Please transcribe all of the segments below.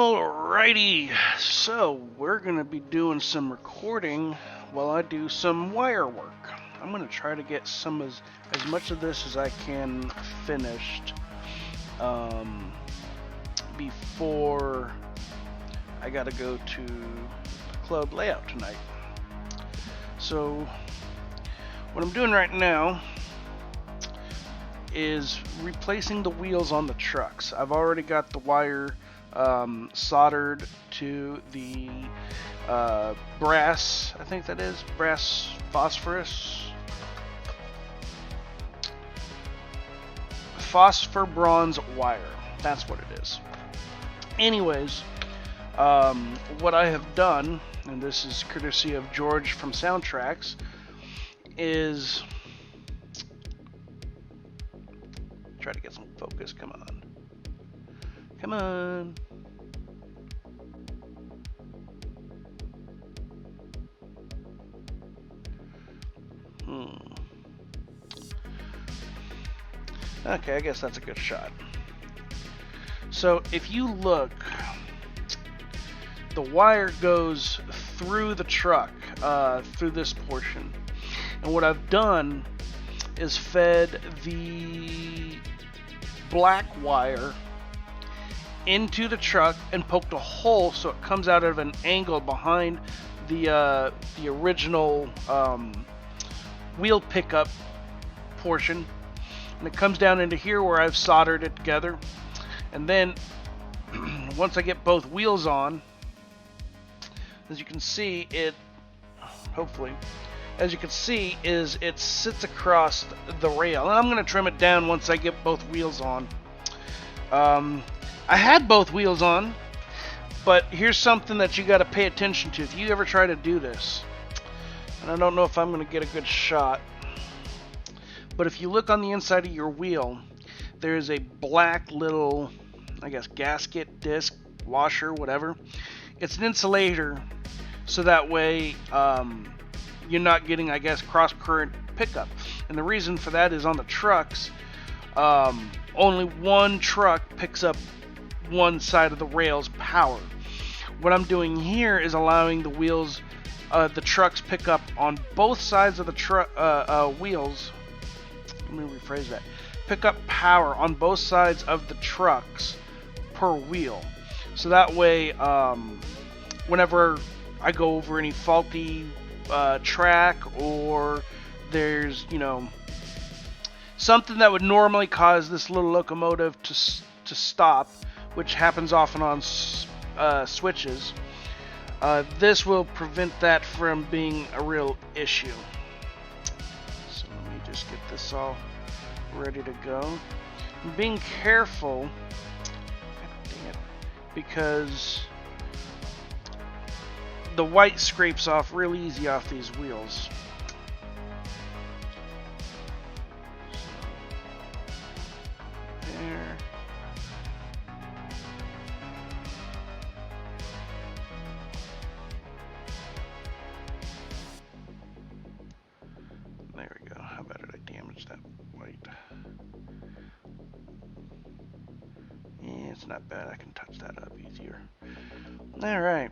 Alrighty, so we're going to be doing some recording while I do some wire work. I'm going to try to get as much of this as I can finished before I got to go to club layout tonight. So what I'm doing right now is replacing the wheels on the trucks. I've already got the wire soldered to the brass, I think that is, brass phosphor bronze wire. That's what it is. Anyways, what I have done, and this is courtesy of George from Soundtracks, is try to get some focus. Come on. Okay, I guess that's a good shot. So if you look, the wire goes through the truck, through this portion. And what I've done is fed the black wire into the truck and poked a hole so it comes out of an angle behind the original wheel pickup portion, and it comes down into here where I've soldered it together. And then once I get both wheels on, as you can see, it sits across the rail, and I'm going to trim it down once I get both wheels on. I had both wheels on, but here's something that you got to pay attention to if you ever try to do this, and I don't know if I'm going to get a good shot, but if you look on the inside of your wheel, there is a black little, I guess, gasket, disc, washer, whatever. It's an insulator, so that way you're not getting, I guess, cross-current pickup. And the reason for that is on the trucks, only one truck picks up one side of the rail's power. What I'm doing here is allowing the wheels, the trucks pick up on both sides of the wheels. Let me rephrase that. Pick up power on both sides of the trucks per wheel. So that way, whenever I go over any faulty track, or there's, something that would normally cause this little locomotive to stop, which happens often on switches, this will prevent that from being a real issue. So let me just get this all ready to go. I'm being careful, because the white scrapes off real easy off these wheels. So, there. There we go. How about it? I damaged that white. Yeah, it's not bad. I can touch that up easier. All right.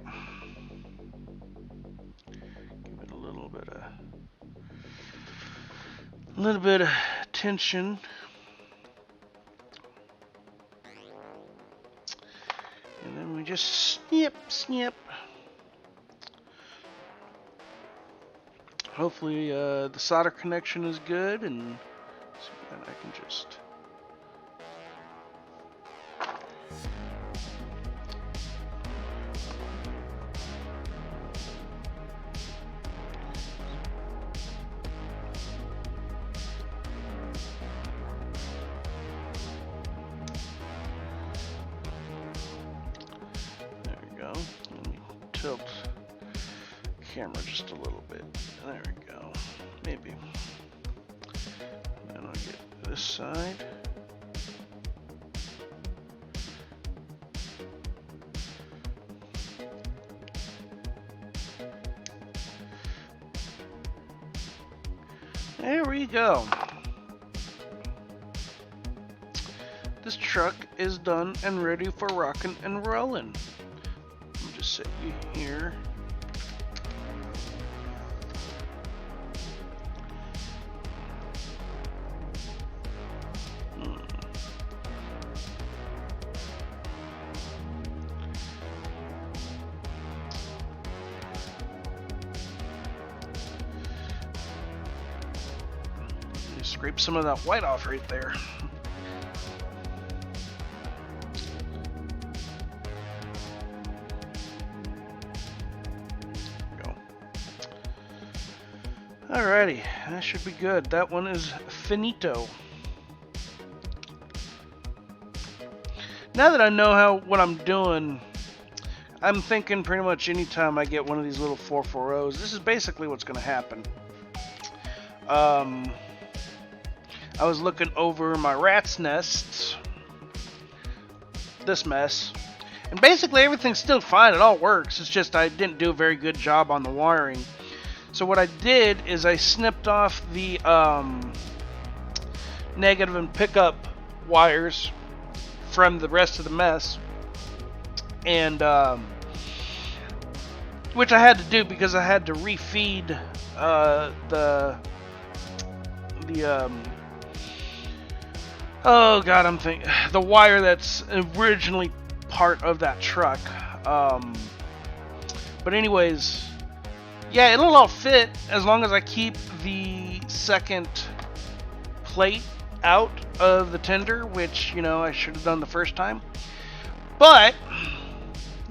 A little bit of tension. And then we just snip. Hopefully the solder connection is good, and so then I can just tilt the camera just a little bit. There we go. Maybe. And I'll get this side. There we go. This truck is done and ready for rocking and rolling. you here. Scrape some of that white off right there. Go. Alrighty, that should be good. That one is finito. Now that I know what I'm doing, I'm thinking pretty much anytime I get one of these little 440s, this is basically what's going to happen. I was looking over my rat's nests, this mess, and basically everything's still fine. It all works. It's just I didn't do a very good job on the wiring. So what I did is I snipped off the negative and pickup wires from the rest of the mess, and which I had to do because I had to refeed the oh god, I'm thinking the wire that's originally part of that truck. But anyways, yeah, it'll all fit as long as I keep the second plate out of the tender, which, you know, I should have done the first time. But,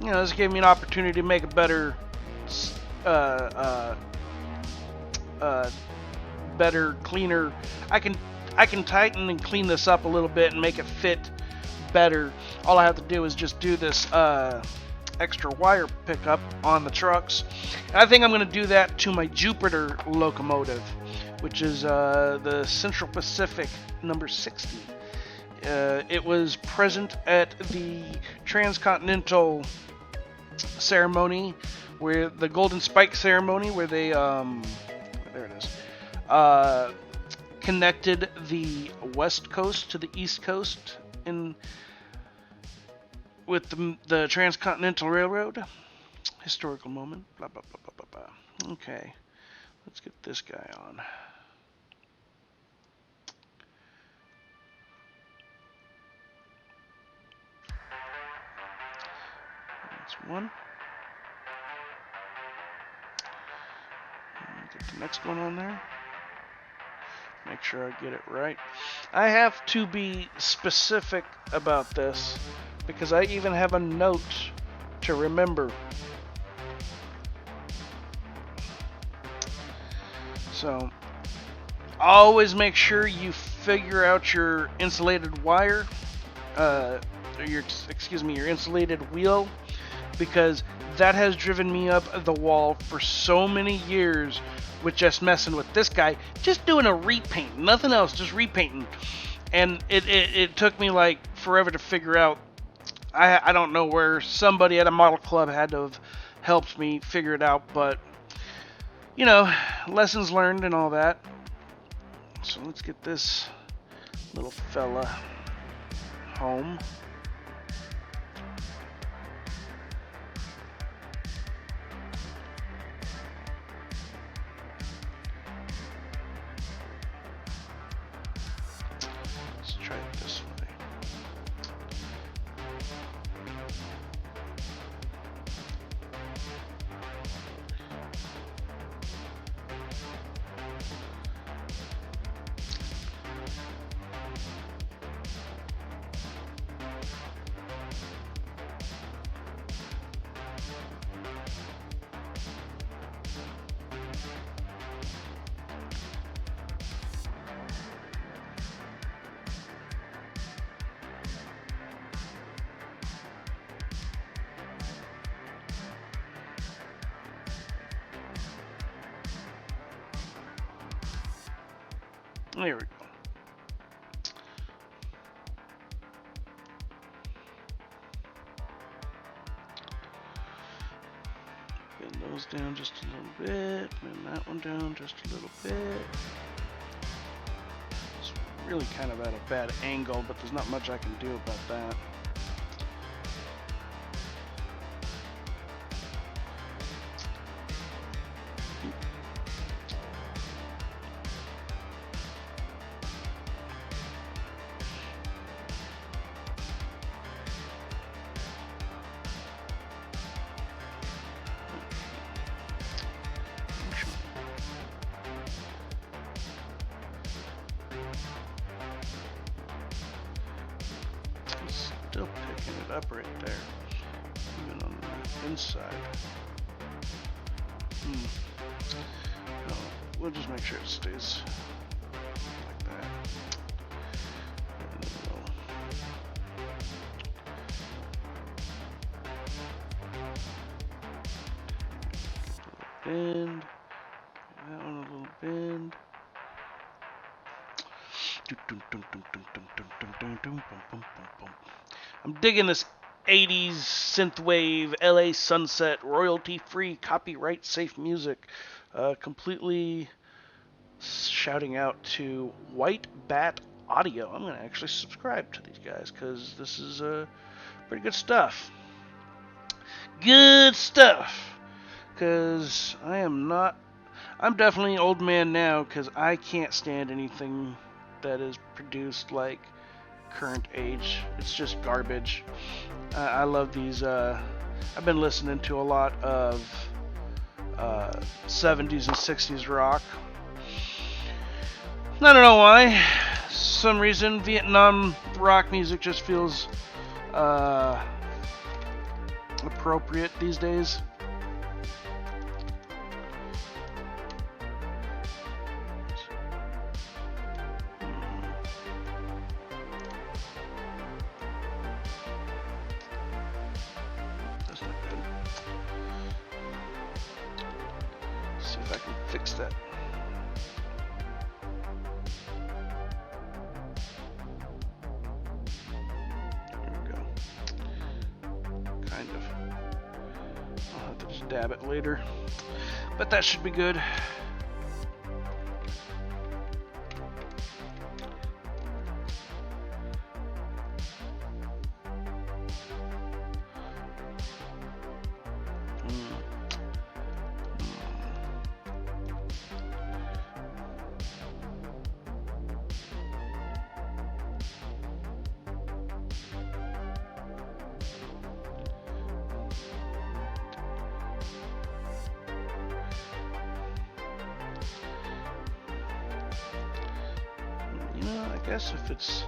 you know, this gave me an opportunity to make a better better, cleaner. I can tighten and clean this up a little bit and make it fit better. All I have to do is just do this extra wire pickup on the trucks. And I think I'm going to do that to my Jupiter locomotive, which is the Central Pacific number 60. It was present at the transcontinental ceremony, where the Golden Spike ceremony, where they there it is, connected the West Coast to the East Coast with the Transcontinental Railroad. Historical moment. Blah, blah, blah, blah, blah, blah. Okay, let's get this guy on. That's one. Get the next one on there. Make sure I get it right. I have to be specific about this because I even have a note to remember. So, always make sure you figure out your insulated wire, your insulated wheel, because that has driven me up the wall for so many years with just messing with this guy, just doing a repaint, nothing else, just repainting. And it took me like forever to figure out. I don't know where somebody at a model club had to have helped me figure it out, but you know, lessons learned and all that. So let's get this little fella home. Let's try it this way. There we go. Bend those down just a little bit, bend that one down just a little bit. It's really kind of at a bad angle, but there's not much I can do about that. Still picking it up right there, even on the inside. No, we'll just make sure it stays like that. Bend. That one a little bend. I'm digging this 80s synthwave LA sunset royalty-free copyright safe music. Completely shouting out to White Bat Audio. I'm going to actually subscribe to these guys because this is pretty good stuff. Good stuff. Because I'm definitely an old man now because I can't stand anything that is produced like current age. It's just garbage. I love these. I've been listening to a lot of 70s and 60s rock. I don't know why. Some reason Vietnam rock music just feels appropriate these days. See if I can fix that. Dab it later, but that should be good. I guess if it's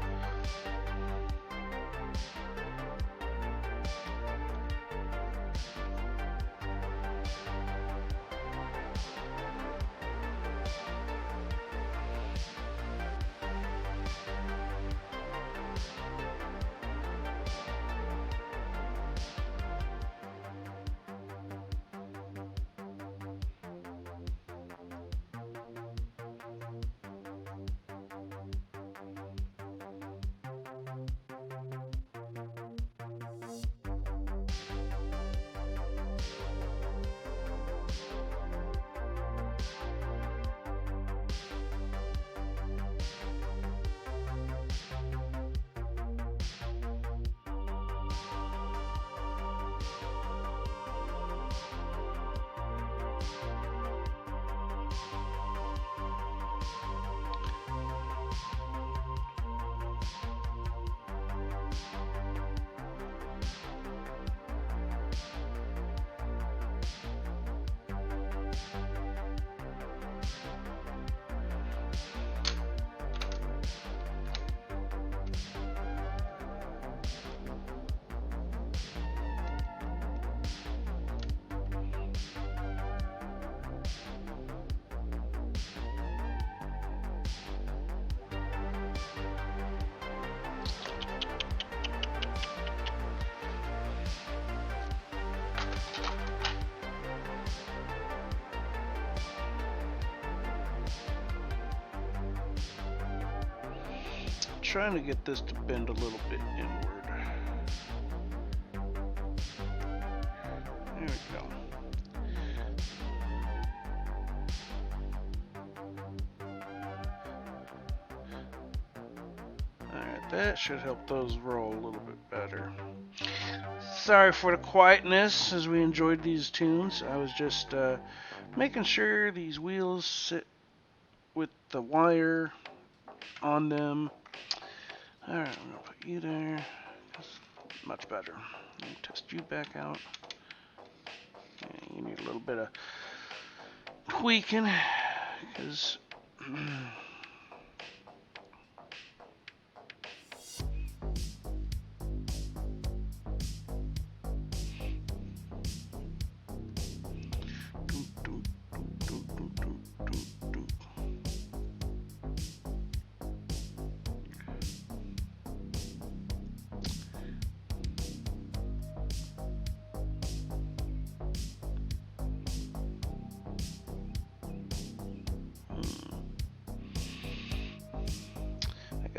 trying to get this to bend a little bit inward. There we go. Alright, that should help those roll a little bit better. Sorry for the quietness as we enjoyed these tunes. I was just making sure these wheels sit with the wire on them. Alright, I'm going to put you there. That's much better. Let me test you back out. Okay, you need a little bit of tweaking because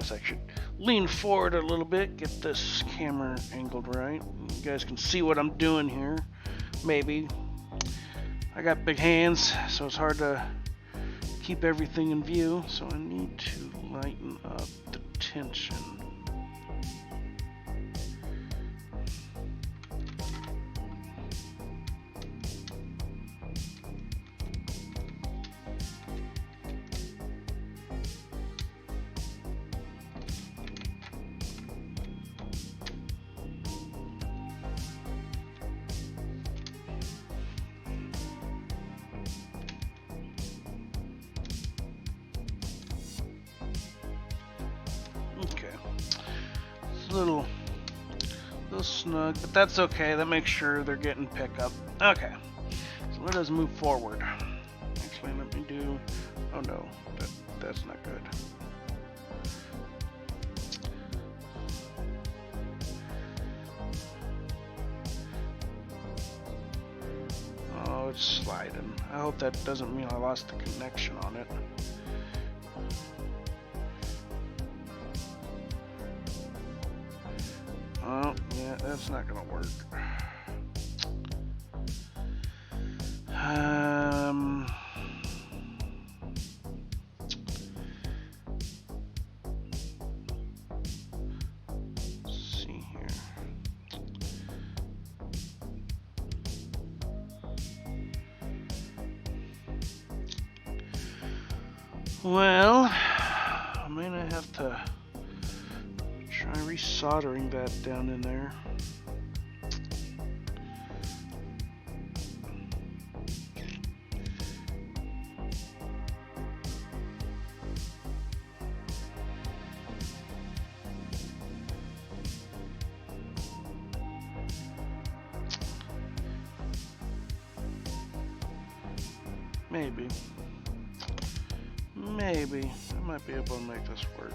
guess I should lean forward a little bit, get this camera angled right. You guys can see what I'm doing here. Maybe. I got big hands, so it's hard to keep everything in view, so I need to lighten up the tension. Little snug, but that's okay. That makes sure they're getting pickup. Okay, so let us move forward. Actually, let me do. Oh no, that's not good. Oh, it's sliding. I hope that doesn't mean I lost the connection on it. Oh, yeah, that's not gonna work. Let's see here. Well, I may not have to try resoldering that down in there. Maybe I might be able to make this work.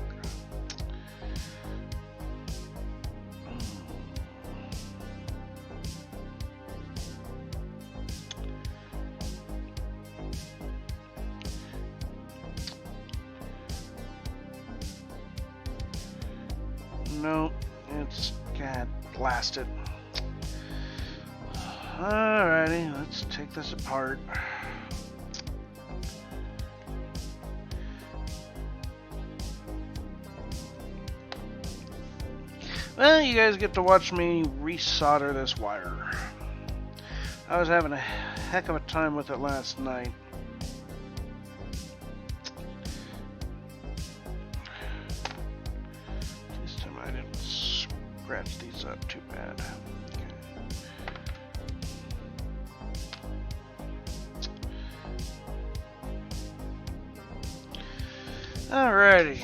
No, it's God blast it. Alrighty, let's take this apart. Well, you guys get to watch me resolder this wire. I was having a heck of a time with it last night. This time I didn't scratch these up too bad. Okay. Alrighty.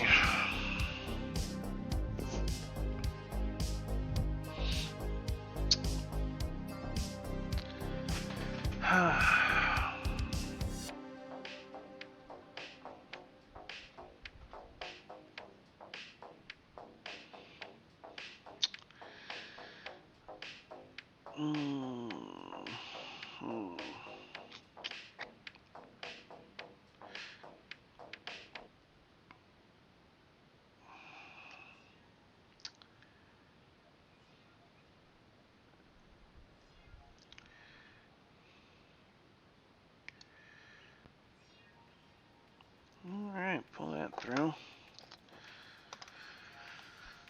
Alright, pull that through.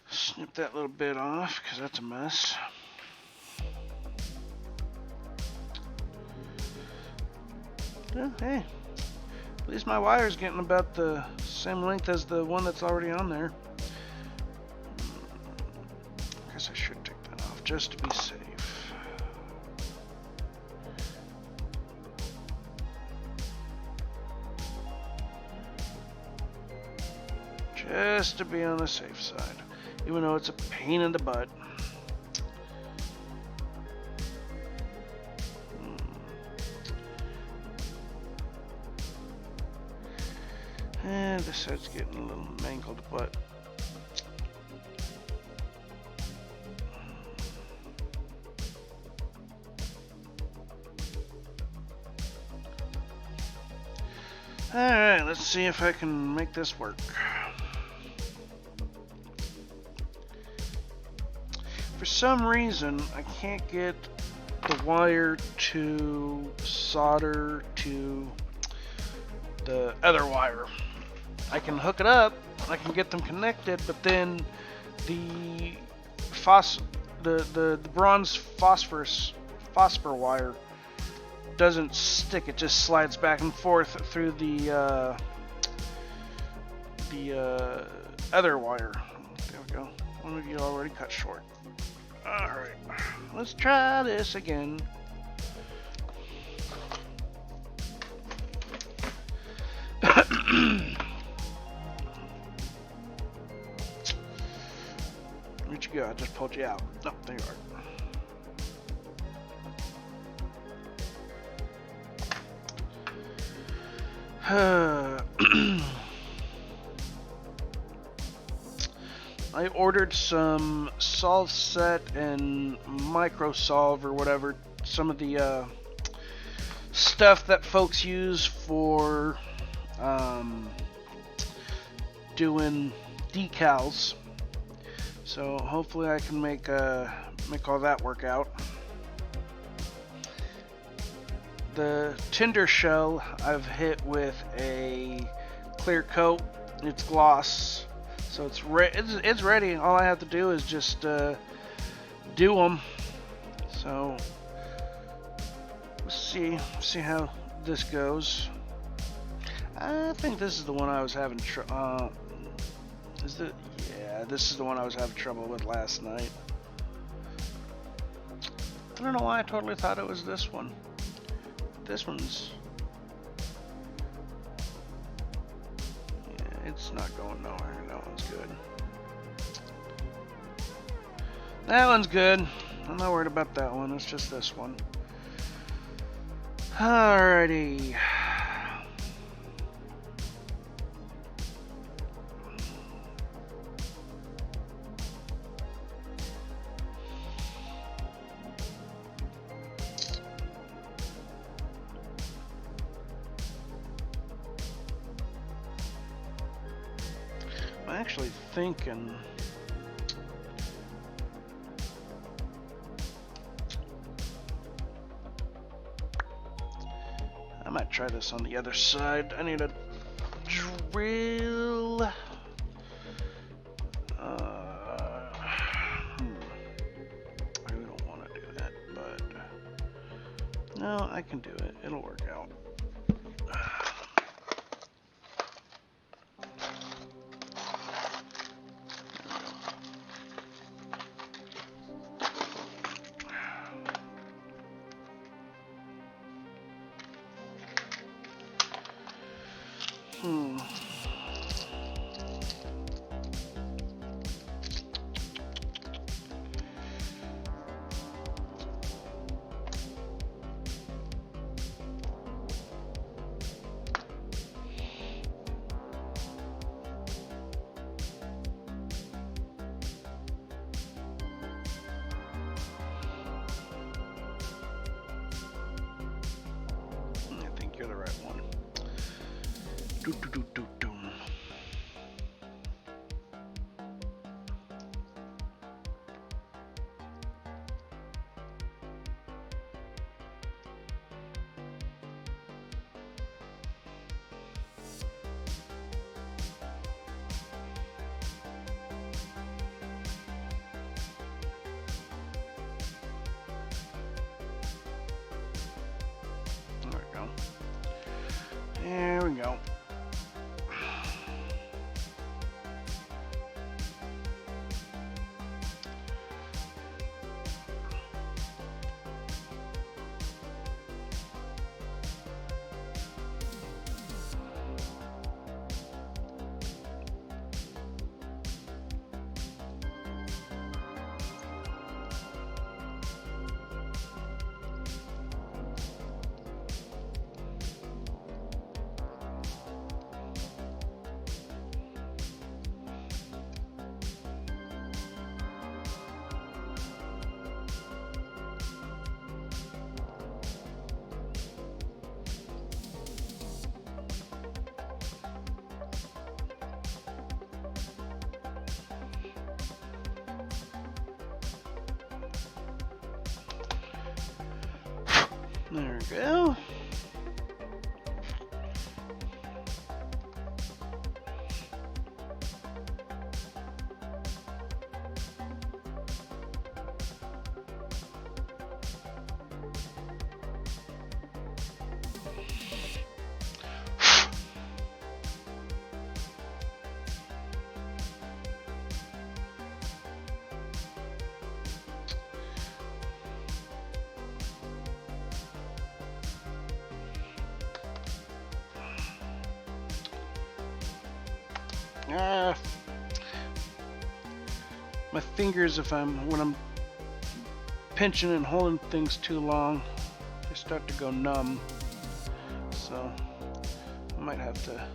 Snip that little bit off, because that's a mess. Well, hey, at least my wire's getting about the same length as the one that's already on there. I guess I should take that off just to be safe. Just to be on the safe side, even though it's a pain in the butt. And this side's getting a little mangled, but alright, let's see if I can make this work. For some reason, I can't get the wire to solder to the other wire. I can hook it up, I can get them connected, but then the bronze phosphor wire doesn't stick. It just slides back and forth through the other wire. There we go. One of you already cut short. Alright, let's try this again. Where'd you go? I just pulled you out. No, there you are. I ordered some solve set and micro solve or whatever, some of the stuff that folks use for doing decals. So hopefully I can make all that work out. The tinder shell I've hit with a clear coat. It's gloss. So it's ready. All I have to do is just do them. So let's see how this goes. I think this is the one I was having yeah, this is the one I was having trouble with last night. I don't know why I totally thought it was this one. This one's, yeah, it's not going nowhere. That one's good. That one's good. I'm not worried about that one. It's just this one. Alrighty. I'm actually thinking I might try this on the other side. I need a drill. I really don't want to do that, but no, I can do it. It'll work out. You're the right one. Do, do, do, do, do. There we go. There we go. There we go. My fingers, when I'm pinching and holding things too long, they start to go numb. So I might have to.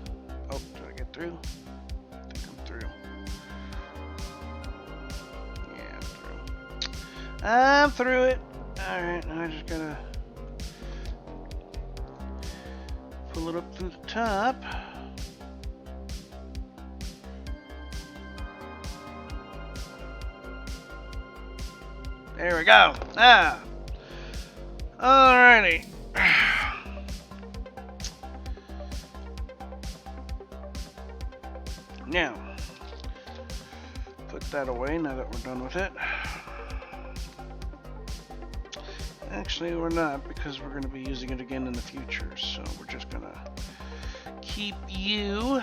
Oh, did I get through? I think I'm through. Yeah, I'm through. I'm through it. All right, now I just gotta pull it up through the top. There we go. Alrighty. Now, put that away now that we're done with it. Actually, we're not, because we're going to be using it again in the future. So we're just going to keep you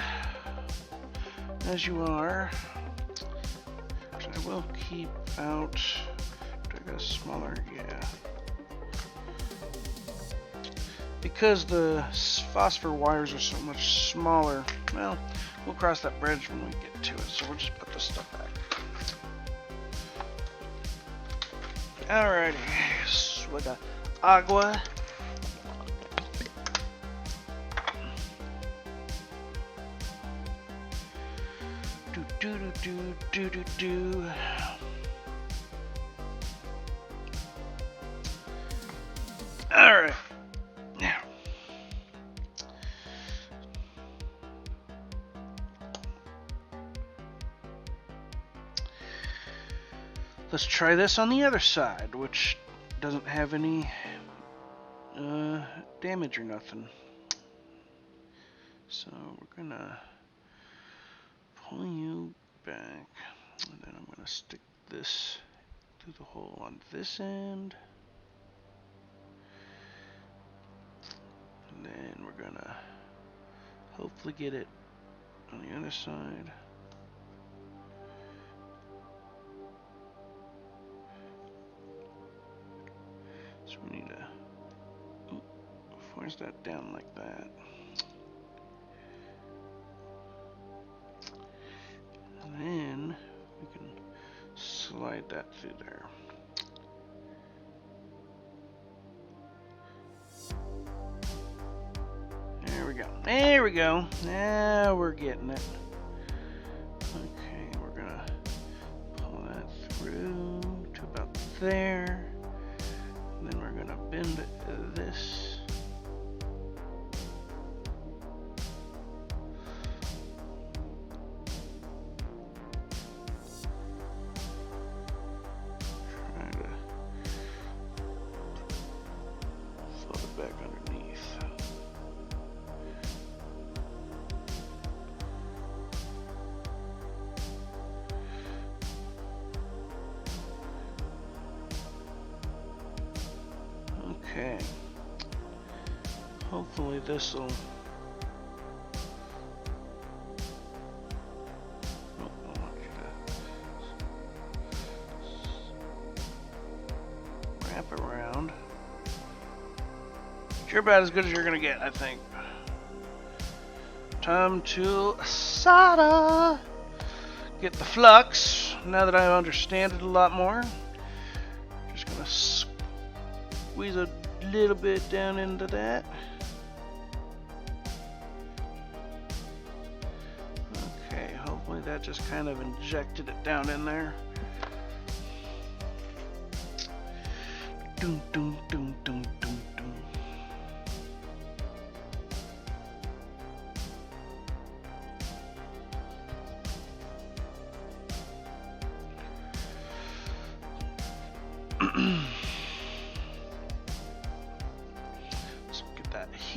as you are. Actually, I will keep out. Smaller, yeah. Because the phosphor wires are so much smaller, well, we'll cross that bridge when we get to it, so we'll just put this stuff back. Alrighty, swigga agua. Do do do do do do. Alright, now let's try this on the other side, which doesn't have any damage or nothing. So we're gonna pull you back, and then I'm gonna stick this through the hole on this end. And then we're gonna hopefully get it on the other side. So we need to force that down like that. And then we can slide that through there. There we go. Now we're getting it. Okay, we're gonna pull that through to about there. And then we're gonna bend this. Try to float it back underneath. Okay. Hopefully this will. Oh, I want you to wrap around. You're about as good as you're gonna get, I think. Time to solder. Get the flux. Now that I understand it a lot more, just gonna squeeze a little bit down into that. Okay, hopefully that just kind of injected it down in there. Doom, doom, doom, doom, doom, doom.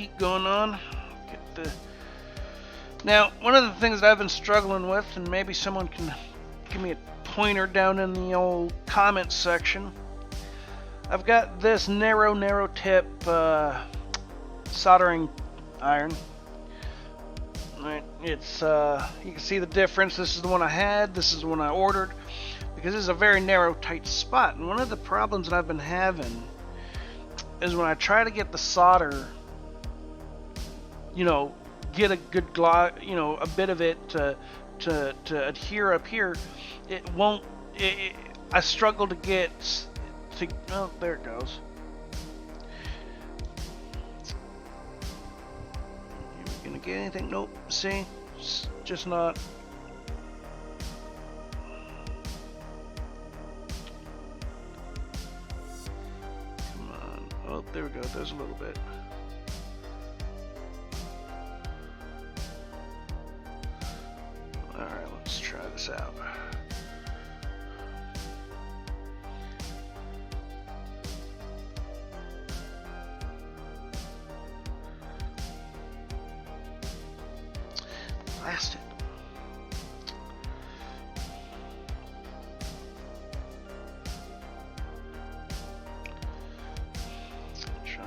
heat going on. Get the... Now, one of the things that I've been struggling with, and maybe someone can give me a pointer down in the old comment section. I've got this narrow tip soldering iron. Right, it's you can see the difference. This is the one I had. This is the one I ordered because this is a very narrow, tight spot. And one of the problems that I've been having is when I try to get the solder, get a good a bit of it to adhere up here, it won't. I struggle to get to. Oh, there it goes. Gonna get anything? Nope. See, it's just not. Come on. Oh, there we go. There's a little bit. All right, let's try this out. Blast it. Try.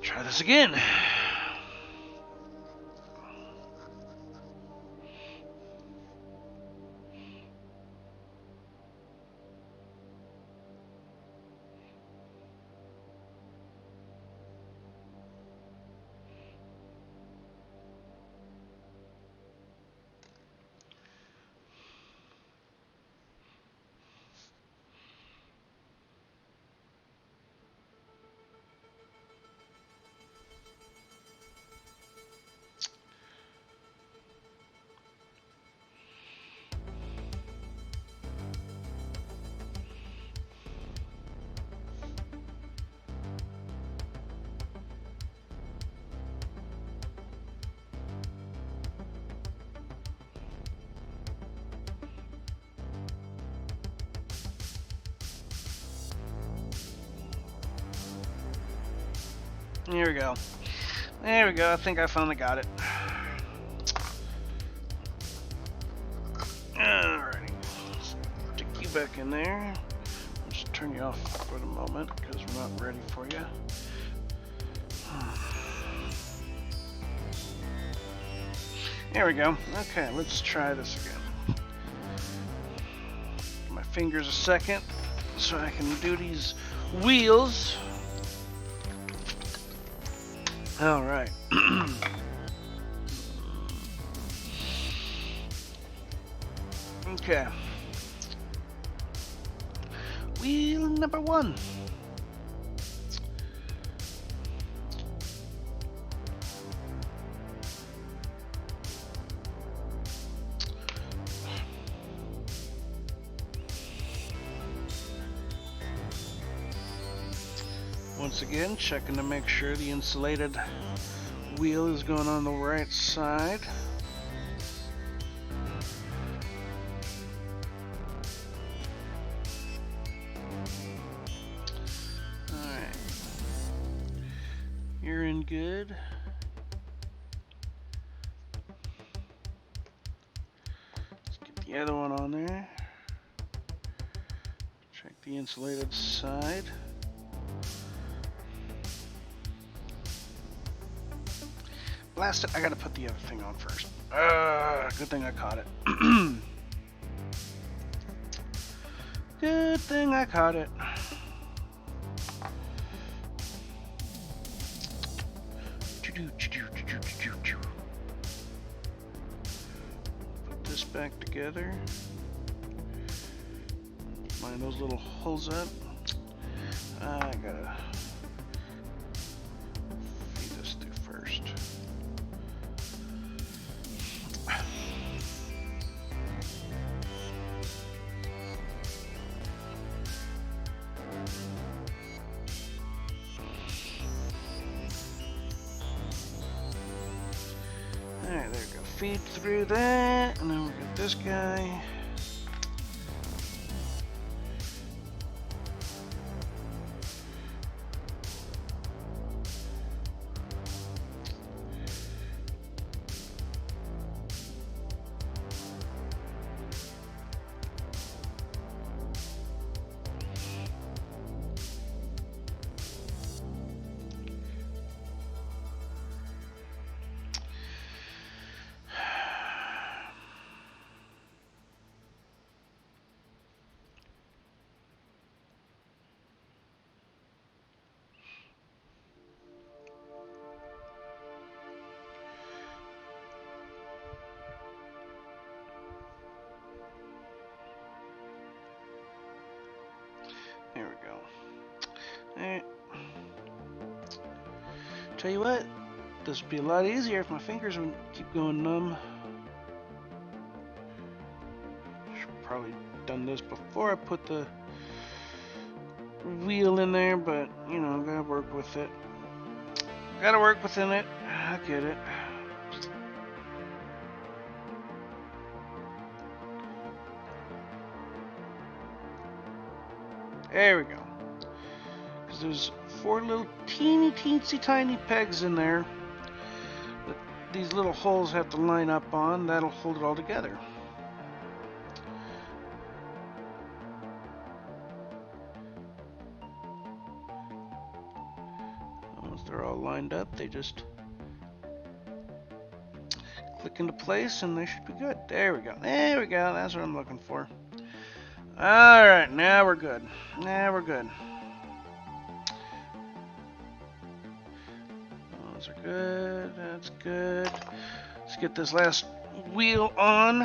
Try this again. Here we go. There we go. I think I finally got it. Alrighty. Stick you back in there. I'll just turn you off for the moment because we're not ready for you. There we go. Okay, let's try this again. Give my fingers a second so I can do these wheels. All right. Okay. Wheel number 1. Once again, checking to make sure the insulated wheel is going on the right side. Alright. You're in good. Let's get the other one on there. Check the insulated side. Blast it. I gotta put the other thing on first. Good thing I caught it. Good thing I caught it. Put this back together. Line those little holes up. I gotta feed this through first. feed through that, and then we got this guy. There we go. Alright. Tell you what, this would be a lot easier if my fingers would keep going numb. Should probably done this before I put the wheel in there, but you know, gotta work with it. Gotta work within it. I get it. There we go. Because there's 4 little teensy tiny pegs in there that these little holes have to line up on. That'll hold it all together. Once they're all lined up, they just click into place and they should be good. There we go. There we go. That's what I'm looking for. Alright, now we're good. Now we're good. Those are good. That's good. Let's get this last wheel on.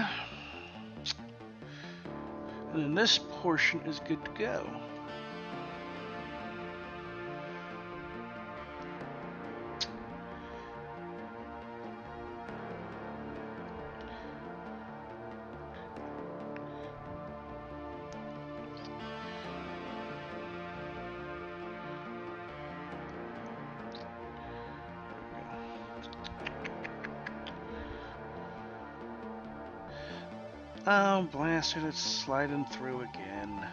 And then this portion is good to go. Oh, blast it, it's sliding through again.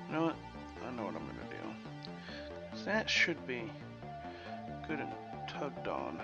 You know what? I know what I'm gonna do. That should be good and tugged on.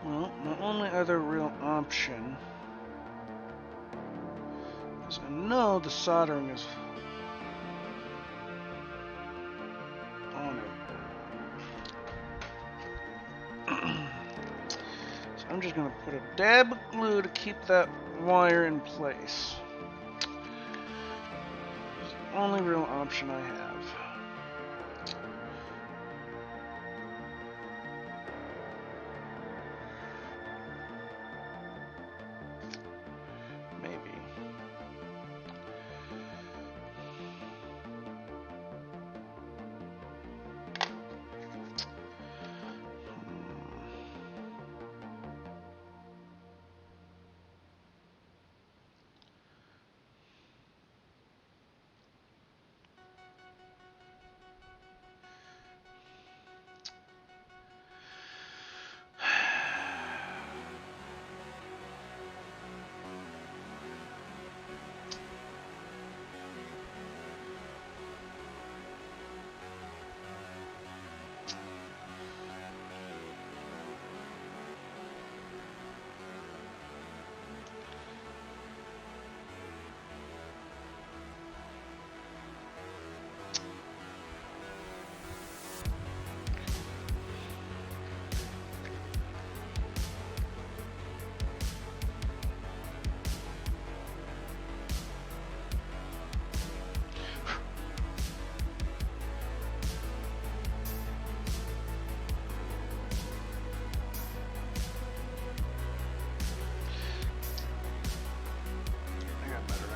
Well, my only other real option, because I know the soldering is on it. So I'm just going to put a dab of glue to keep that wire in place. It's the only real option I have.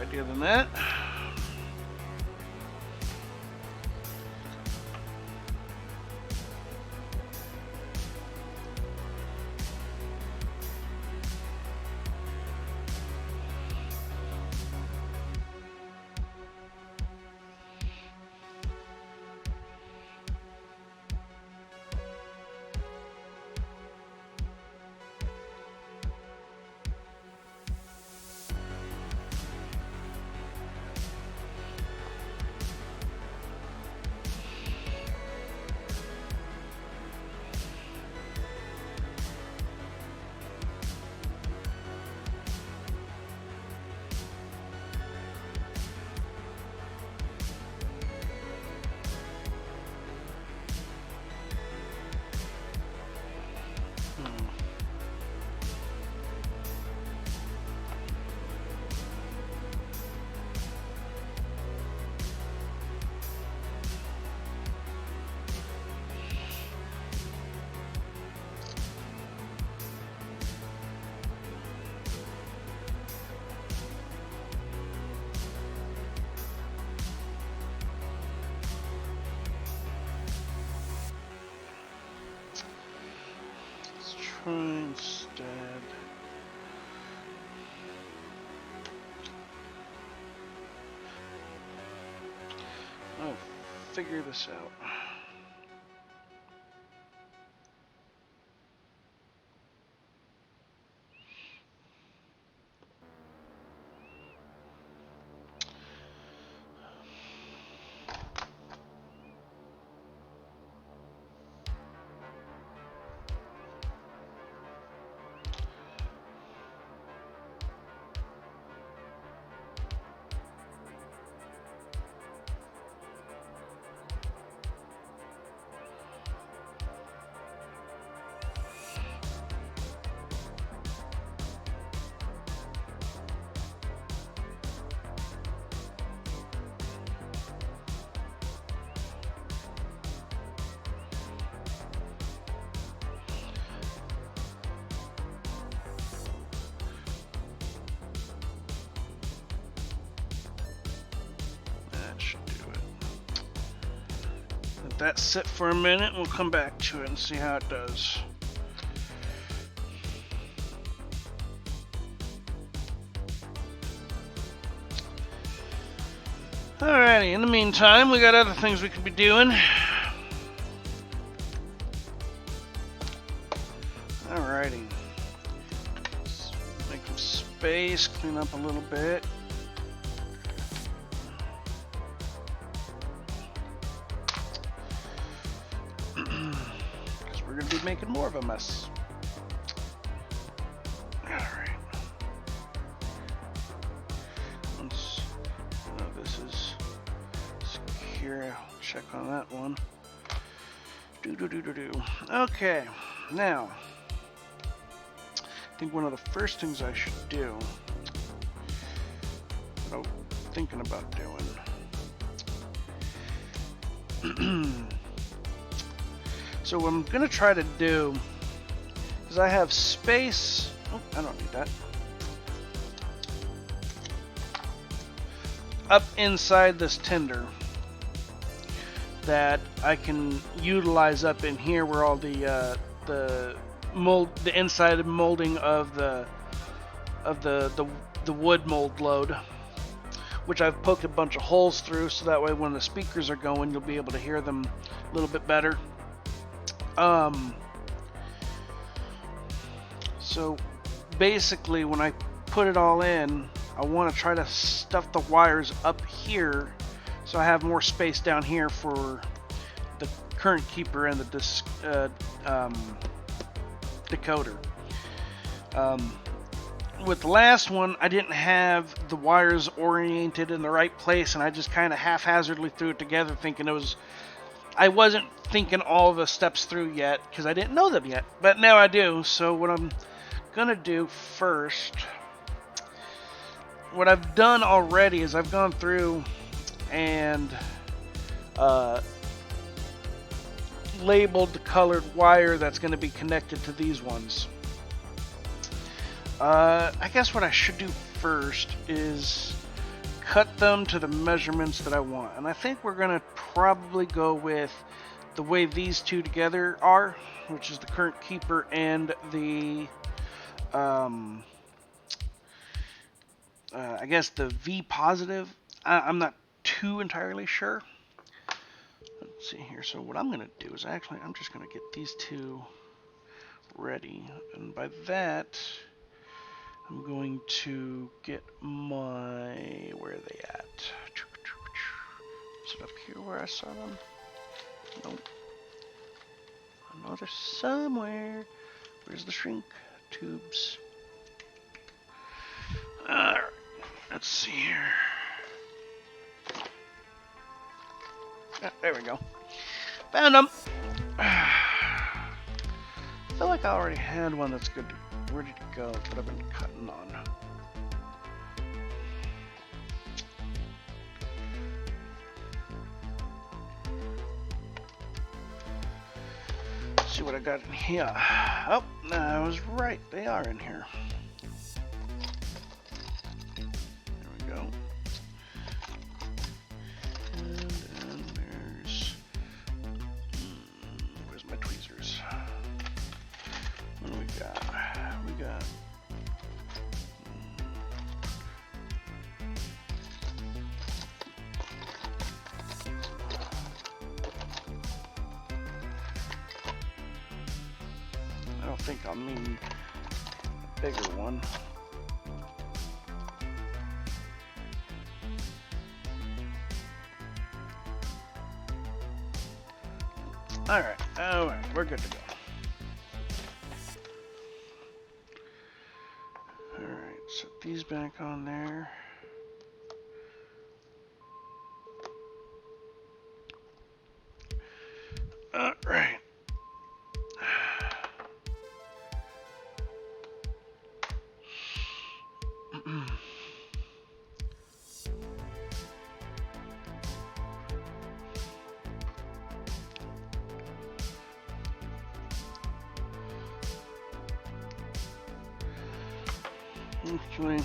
idea than that. Instead, I'll figure this out. Let that sit for a minute and we'll come back to it and see how it does. Alrighty, in the meantime, we got other things we could be doing. Alrighty. Let's make some space, clean up a little bit. Because we're going to be making more of a mess. Alright. Once this is secure, I'll check on that one. Okay, now, I think one of the first things I should do, what I'm thinking about doing, so what I'm going to try to do is I have space, oh, I don't need that, up inside this tinder that I can utilize up in here where all the inside molding of the wood mold load, which I've poked a bunch of holes through, so that way when the speakers are going, you'll be able to hear them a little bit better. So basically, when I put it all in, I want to try to stuff the wires up here, so I have more space down here for the current keeper and the decoder. With the last one, I didn't have the wires oriented in the right place, and I just kind of haphazardly threw it together, thinking I wasn't thinking all the steps through yet, because I didn't know them yet, but now I do. So what I'm gonna do first, what I've done already is I've gone through and labeled the colored wire that's going to be connected to these ones. I guess what I should do first is cut them to the measurements that I want. And I think we're going to probably go with the way these two together are, which is the current keeper and the, I guess the V positive. I'm not too entirely sure. Let's see here. So what I'm going to do is actually, I'm just going to get these two ready. And by that, I'm going to get my, where are they at? Is it up here where I saw them? Nope. I know they're somewhere. Where's the shrink tubes? Alright, let's see here. Ah, there we go. Found them. I feel like I already had one that's good, ready to go, that I've been cutting on. Let's see what I got in here. Oh, I was right. They are in here. There we go. And then there's... where's my tweezers? What do we got? We got... I don't think I'll need a bigger one. Alright, we're good to go. Alright, set these back on there. Alright. Actually,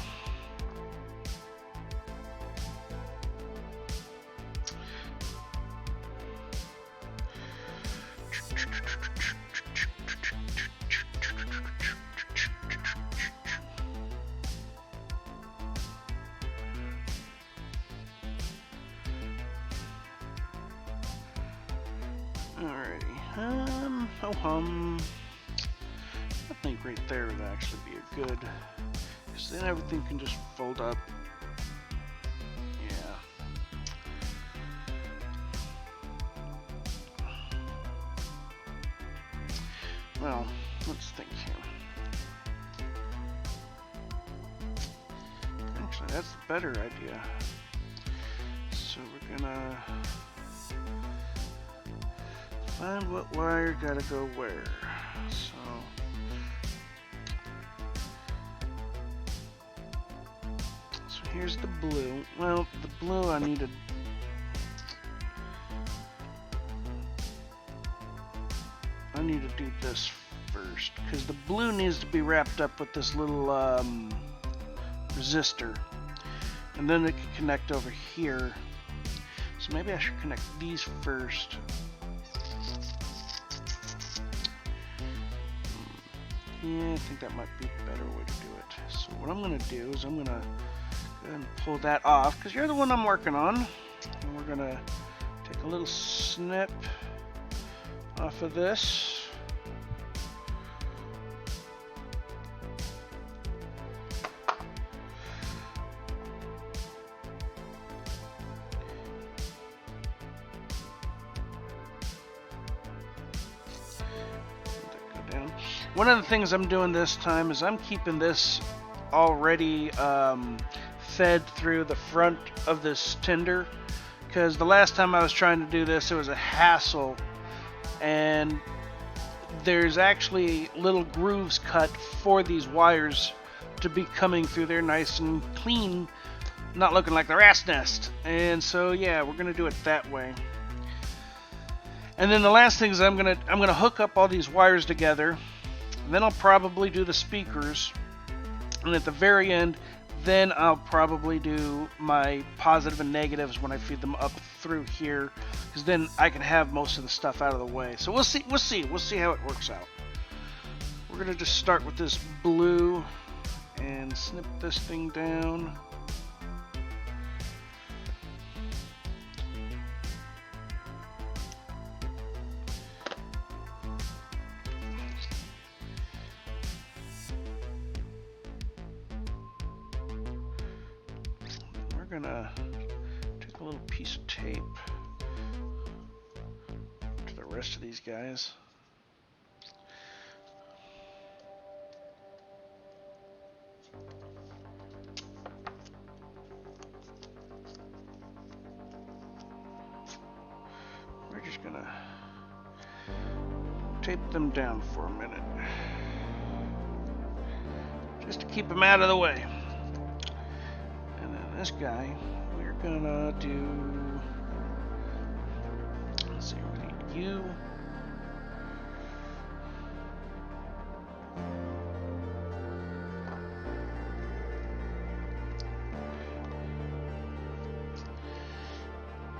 alrighty, I think right there would actually be a good, because then everything can just fold up. Yeah. Well, let's think here. Actually, that's the better idea. So we're gonna find what wire gotta go where. So here's the blue. Well, the blue I need to... do this first, because the blue needs to be wrapped up with this little resistor, and then it can connect over here. So maybe I should connect these first. Yeah, I think that might be a better way to do it. So what I'm going to do is I'm going to go ahead and pull that off, because you're the one I'm working on. And we're going to take a little snip off of this. One of the things I'm doing this time is I'm keeping this already fed through the front of this tinder, because the last time I was trying to do this, it was a hassle, and there's actually little grooves cut for these wires to be coming through there nice and clean, not looking like the rat's nest. And so yeah, we're gonna do it that way. And then the last thing is I'm gonna hook up all these wires together. And then I'll probably do the speakers, and at the very end, Then I'll probably do my positive and negatives when I feed them up through here, because then I can have most of the stuff out of the way. So we'll see how it works out. We're gonna just start with this blue and snip this thing down. We're gonna take a little piece of tape to the rest of these guys. We're just gonna tape them down for a minute, just to keep them out of the way. And then this guy, we're gonna do, let's see, we need you.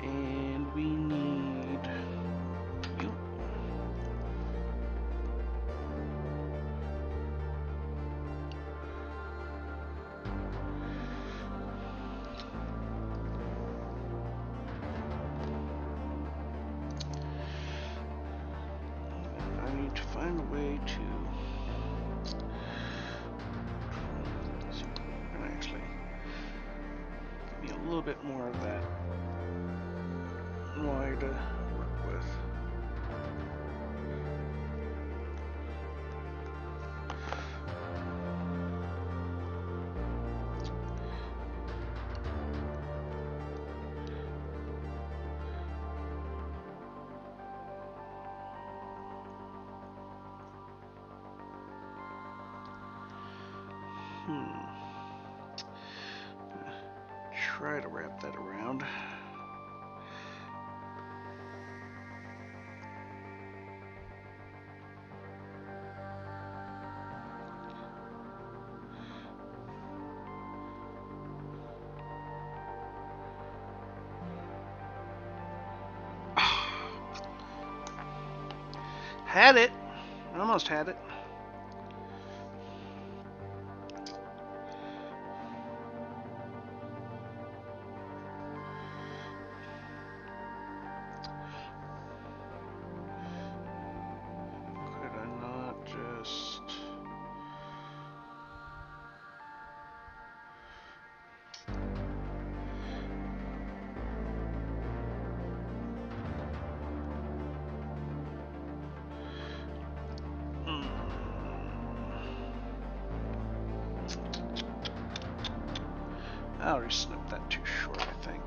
And we need you. I need to find a way to, let's see, we're gonna actually give me a little bit more of that wire to work with. Try to wrap that around. Had it. Almost had it. Could I not just... I already snipped that too short, I think.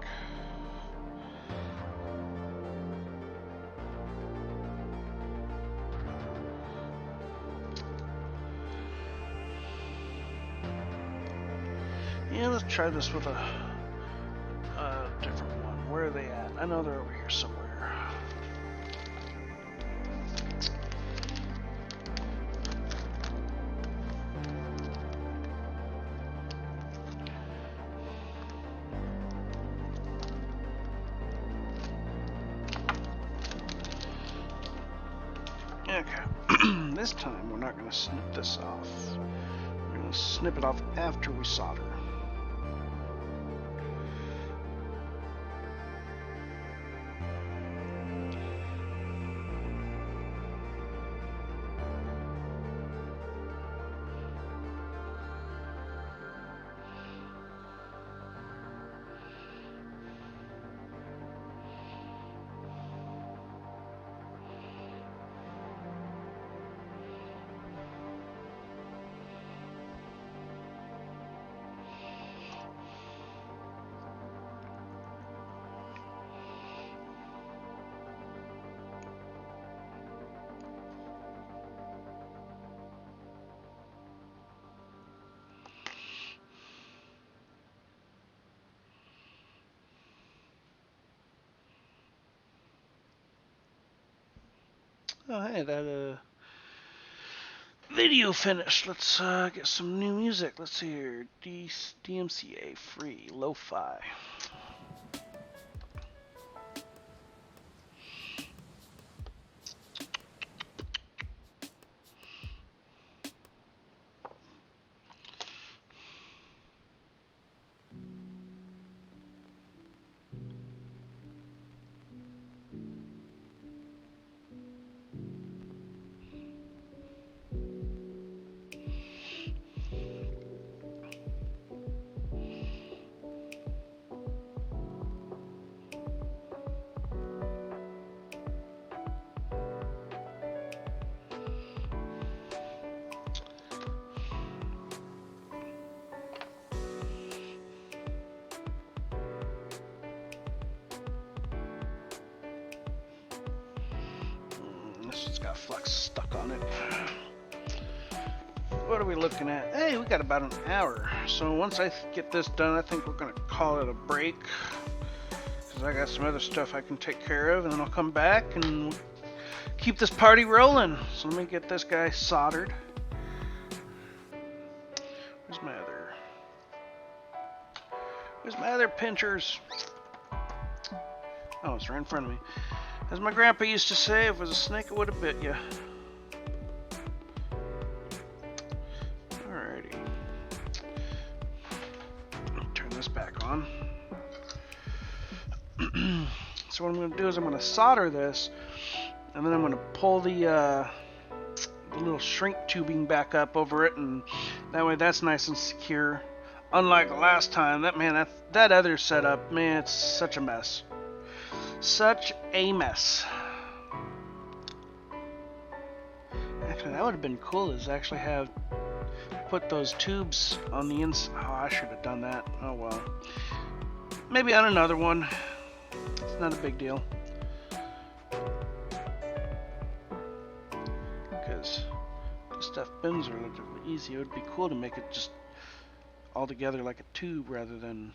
Yeah, let's try this with a different one. Where are they at? I know they're over here somewhere. Okay, this time we're not going to snip this off. We're going to snip it off after we solder. Oh, hey, Video finished. Let's get some new music. Let's see here. DMCA free lo-fi. This one's got flux stuck on it. What are we looking at? Hey, we got about an hour. So once I get this done, I think we're gonna call it a break. Because I got some other stuff I can take care of, and then I'll come back and keep this party rolling. So let me get this guy soldered. Where's my other pinchers? Oh, it's right in front of me. As my grandpa used to say, if it was a snake, it would have bit you. Alrighty. Turn this back on. So what I'm going to do is I'm going to solder this, and then I'm going to pull the little shrink tubing back up over it, and that way that's nice and secure. Unlike last time, that other setup, man, it's such a mess. Such a mess. Actually, that would have been cool, is actually put those tubes on the inside. Oh, I should have done that. Oh well. Maybe on another one. It's not a big deal. Because this stuff bends relatively easy. It would be cool to make it just all together like a tube rather than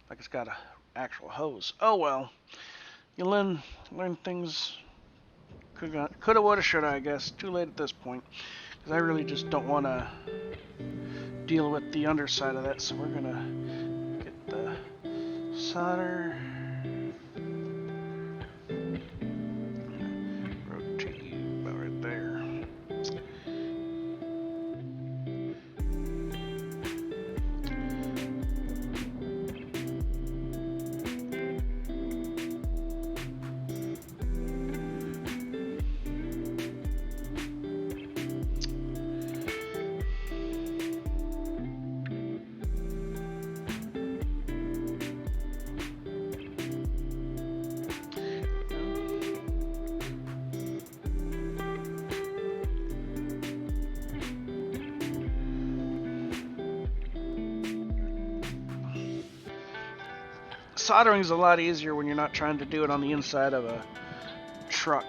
like it's got a actual hose. Oh well. You learn things. Coulda, woulda, shoulda, I guess. Too late at this point. Because I really just don't want to deal with the underside of that. So we're going to get the solder. Rotate you about right there. Soldering is a lot easier when you're not trying to do it on the inside of a truck.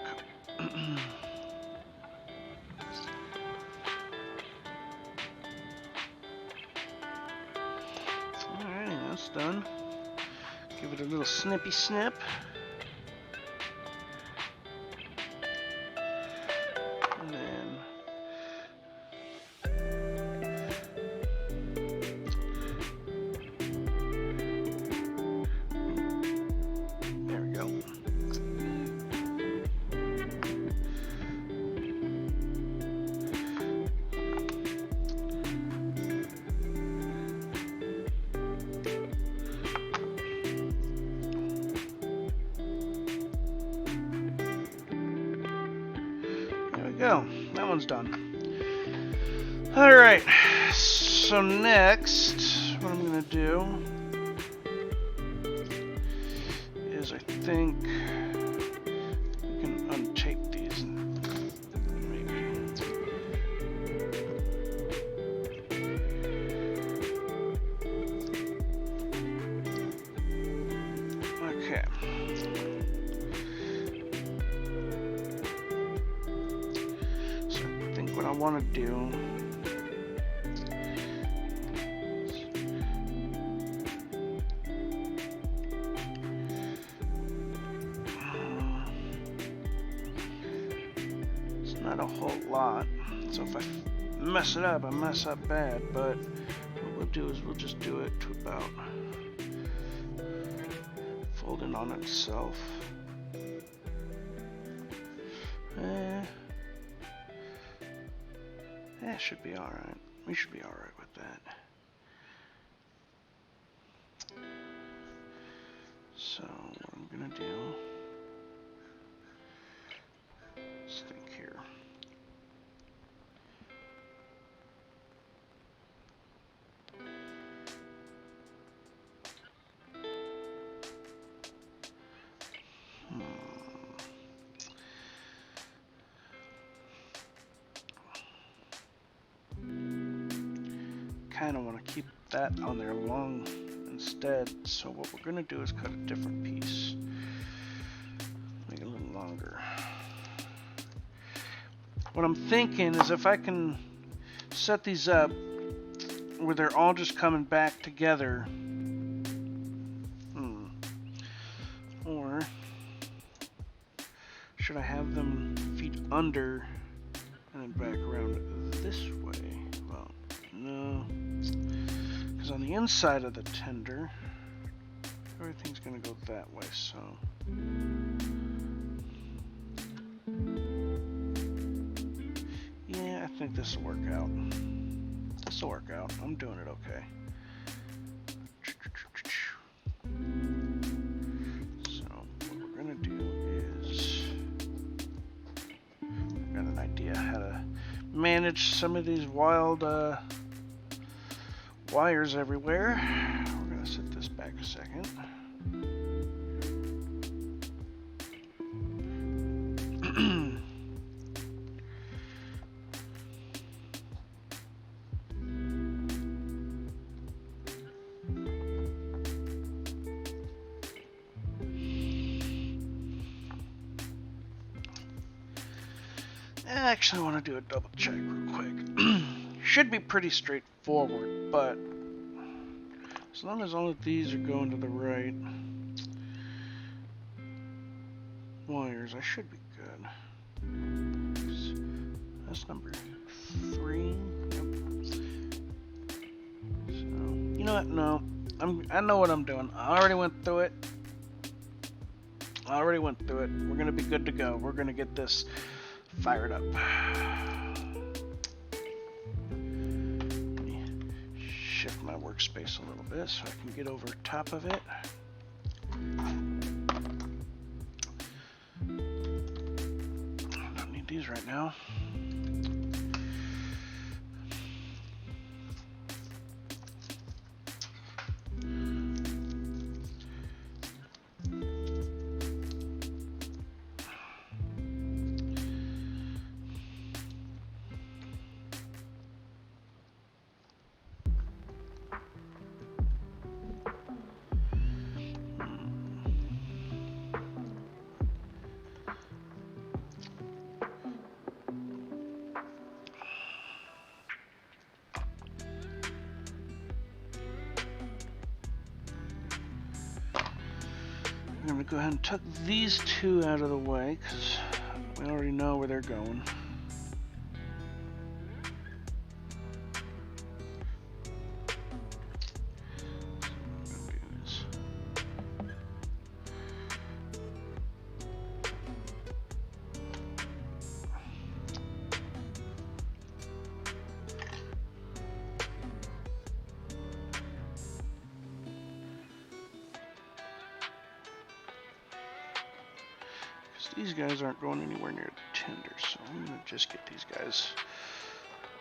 Alright, that's done. Give it a little snippy snip. And then go. That one's done. Alright, so next, what I'm going to do is I think we can untape these. Maybe. Okay. What I want to do it's not a whole lot. So if I mess it up, I mess up bad. But what we'll do is we'll just do it to about fold in on itself. That should be alright. We should be alright with that. So what I'm gonna do, let's think here. Kind of want to keep that on there long instead, so what we're going to do is cut a different piece, make it a little longer. What I'm thinking is if I can set these up where they're all just coming back together, or should I have them feet under and then back around this way? Well, no. Because on the inside of the tender, everything's going to go that way, so. Yeah, I think this will work out. This will work out. I'm doing it okay. So, what we're going to do is, I've got an idea how to manage some of these wild, wires everywhere. We're going to set this back a second. Actually, I want to do a double check real quick. Should be pretty straightforward, but as long as all of these are going to the right wires, I should be good. That's number 3. Yep. So, you know what? No, I know what I'm doing. I already went through it. We're gonna be good to go. We're gonna get this fired up. Shift my workspace a little bit so I can get over top of it. I don't need these right now. I'm going to go ahead and tuck these 2 out of the way because we already know where they're going. These guys aren't going anywhere near the tender, so I'm going to just get these guys.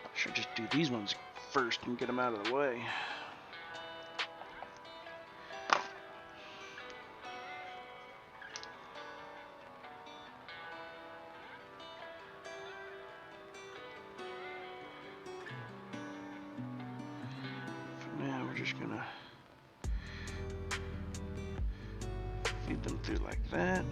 I should just do these ones first and get them out of the way. For now, we're just going to feed them through like that.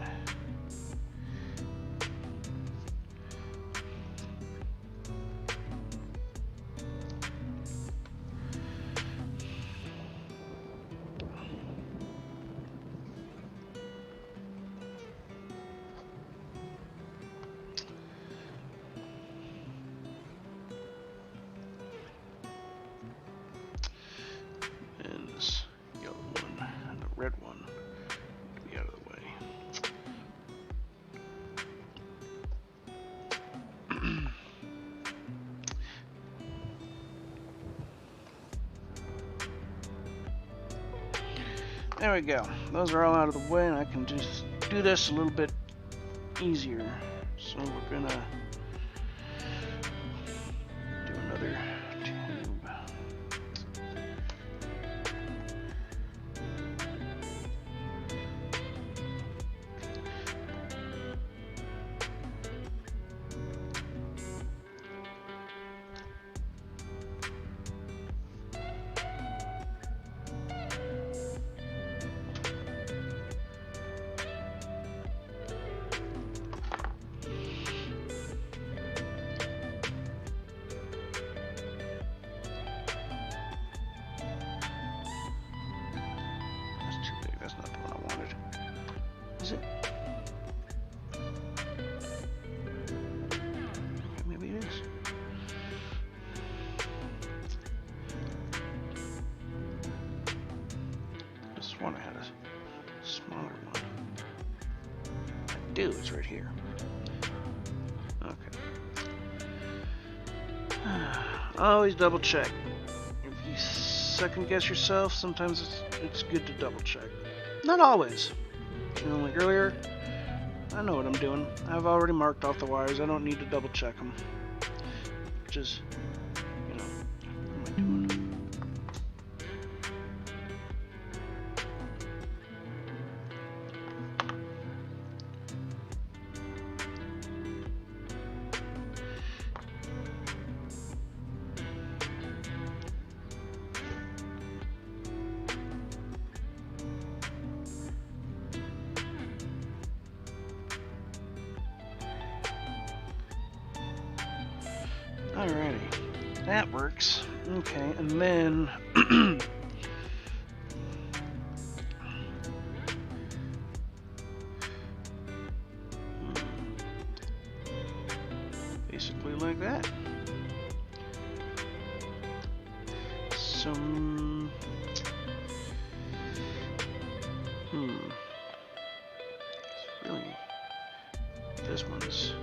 There we go. Those are all out of the way, and I can just do this a little bit easier. So we're gonna do another tube. Is it? Maybe it is. This one I had a smaller one. I do, it's right here. Okay. Always double check. If you second guess yourself, sometimes it's good to double check. Not always. You know, like earlier, I know what I'm doing. I've already marked off the wires. I don't need to double check them. Just, you know, what am I doing? Alrighty, that works. Okay, and then basically like that. So, it's really, this one's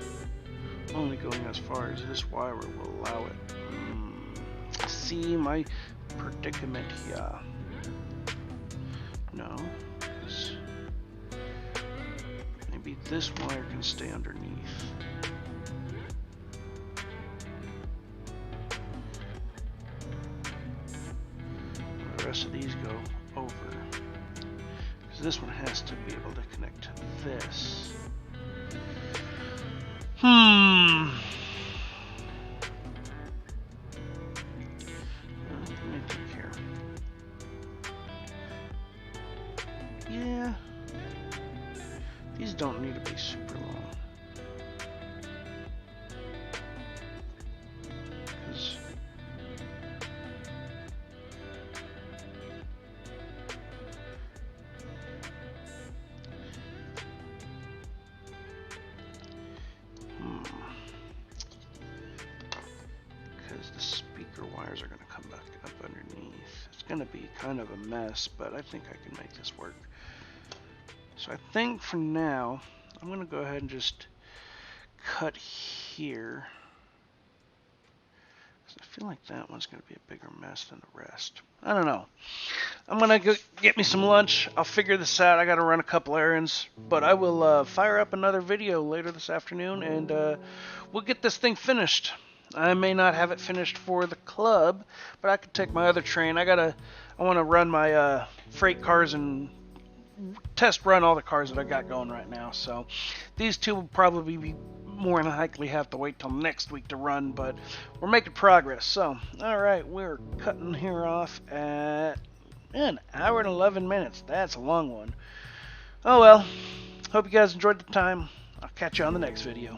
only going as far as this wire will allow it. See my predicament here? No, maybe this wire can stay underneath. The rest of these go over, because this one has to be able to connect to this. Let me think here. Yeah, these don't need to be super long. Because the speaker wires are going to come back up underneath. It's going to be kind of a mess, but I think I can make this work. So I think for now, I'm going to go ahead and just cut here. I feel like that one's going to be a bigger mess than the rest. I don't know. I'm going to go get me some lunch. I'll figure this out. I got to run a couple errands. But I will fire up another video later this afternoon, and we'll get this thing finished. I may not have it finished for the club, but I could take my other train. I want to run my freight cars and test run all the cars that I got going right now. So these two will probably be more than likely have to wait till next week to run, but we're making progress. So, all right, we're cutting here off at an hour and 11 minutes. That's a long one. Oh well, hope you guys enjoyed the time. I'll catch you on the next video.